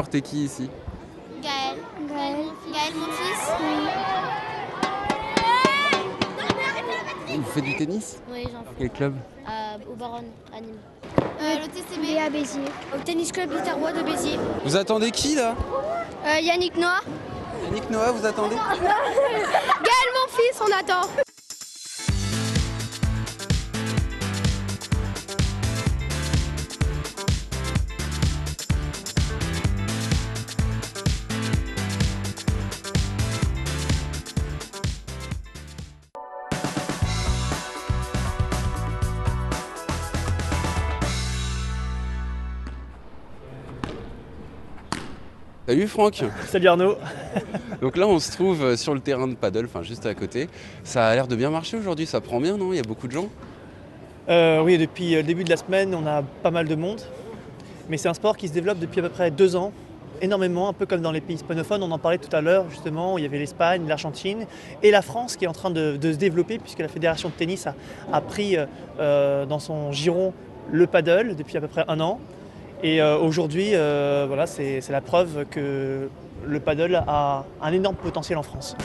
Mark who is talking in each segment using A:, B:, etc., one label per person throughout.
A: supportez qui ici?
B: Gaël. Gaël, mon fils.
A: Vous faites du tennis?
B: Oui, j'en fais.
A: Quel club?
B: Au Baronne, à Nîmes. Le TCB à Béziers. Au tennis club Litarois de Béziers.
A: Vous attendez qui là?
B: Yannick Noah.
A: Yannick Noah, vous attendez?
B: Gaël, mon fils, on attend.
A: Salut Franck.
C: Salut Arnaud.
A: Donc là on se trouve sur le terrain de paddle, enfin juste à côté. Ça a l'air de bien marcher aujourd'hui, ça prend bien, non? Il y a beaucoup de gens?
C: Oui, depuis le début de la semaine, on a pas mal de monde. Mais c'est un sport qui se développe depuis à peu près 2 ans, énormément, un peu comme dans les pays hispanophones. On en parlait tout à l'heure, justement. Il y avait l'Espagne, l'Argentine et la France qui est en train de se développer puisque la Fédération de tennis a pris dans son giron le paddle depuis à peu près 1 an. Et aujourd'hui, voilà, c'est la preuve que le paddle a un énorme potentiel en France.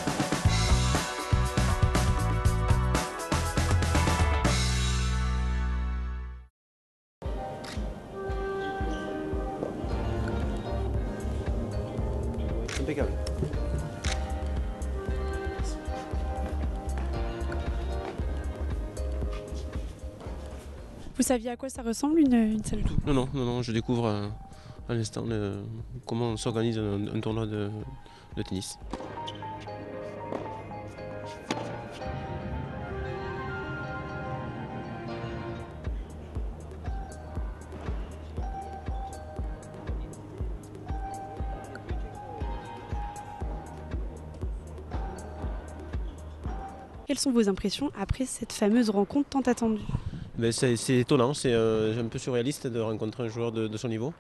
A: Impeccable.
D: Vous saviez à quoi ça ressemble une salle?
E: Non, je découvre à l'instant comment s'organise un tournoi de tennis.
D: Quelles sont vos impressions après cette fameuse rencontre tant attendue?
E: C'est étonnant, c'est un peu surréaliste de rencontrer un joueur de son niveau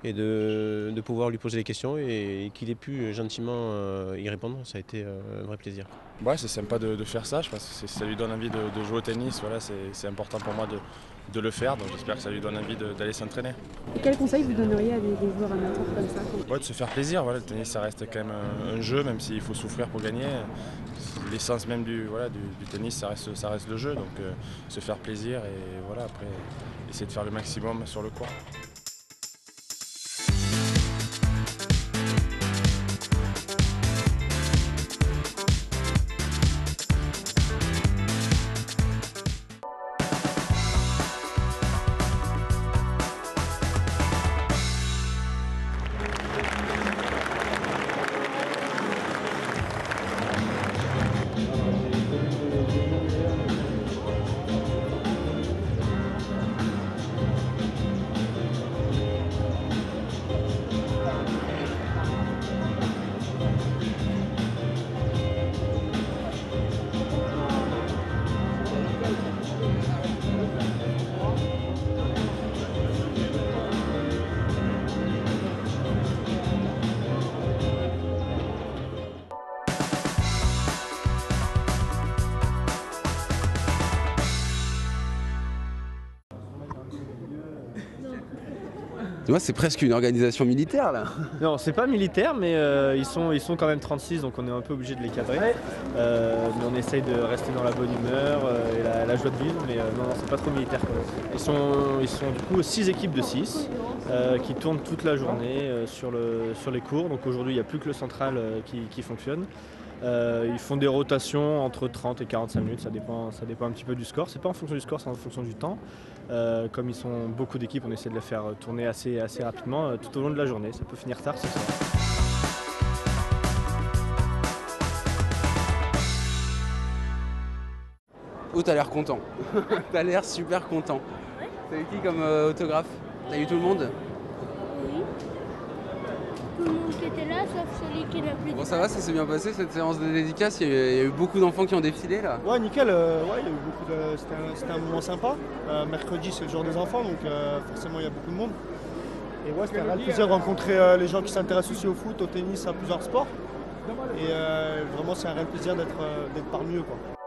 E: et de pouvoir lui poser des questions et qu'il ait pu gentiment y répondre. Ça a été un vrai plaisir.
F: Ouais, c'est sympa de faire ça, je pense que ça lui donne envie de jouer au tennis. Voilà, c'est important pour moi de le faire, donc j'espère que ça lui donne envie d'aller s'entraîner.
D: Et quel conseil vous donneriez à des joueurs amateurs comme ça?
F: Ouais, de se faire plaisir, voilà, le tennis ça reste quand même un jeu, même s'il faut souffrir pour gagner. L'essence même du tennis, ça reste le jeu, donc se faire plaisir et voilà, après essayer de faire le maximum sur le court.
A: Moi, c'est presque une organisation militaire là.
C: Non, c'est pas militaire, mais ils sont quand même 36, donc on est un peu obligé de les cadrer. Mais on essaye de rester dans la bonne humeur et la joie de vivre, mais non, c'est pas trop militaire quand même. Ils sont du coup 6 équipes de 6 qui tournent toute la journée sur les cours. Donc aujourd'hui, il n'y a plus que le central qui fonctionne. Ils font des rotations entre 30 et 45 minutes, ça dépend un petit peu du score. C'est pas en fonction du score, c'est en fonction du temps. Comme ils sont beaucoup d'équipes, on essaie de les faire tourner assez rapidement tout au long de la journée. Ça peut finir tard ce soir.
A: Oh, t'as l'air content. T'as l'air super content.
B: Ouais.
A: T'as eu qui comme autographe? T'as eu tout le monde?
B: Oui. Tout le monde qui était là, sauf celui qui l'a plus.
A: Bon, ça va, ça s'est bien passé cette séance de dédicace? Il y a eu beaucoup d'enfants qui ont défilé là?
G: Ouais, nickel, ouais, il y a eu beaucoup de. C'était un moment sympa. Mercredi, c'est le jour des enfants, donc forcément, il y a beaucoup de monde. Et ouais, c'était un réel plaisir de rencontrer les gens qui s'intéressent aussi au foot, au tennis, à plusieurs sports. Et vraiment, c'est un réel plaisir d'être parmi eux, quoi.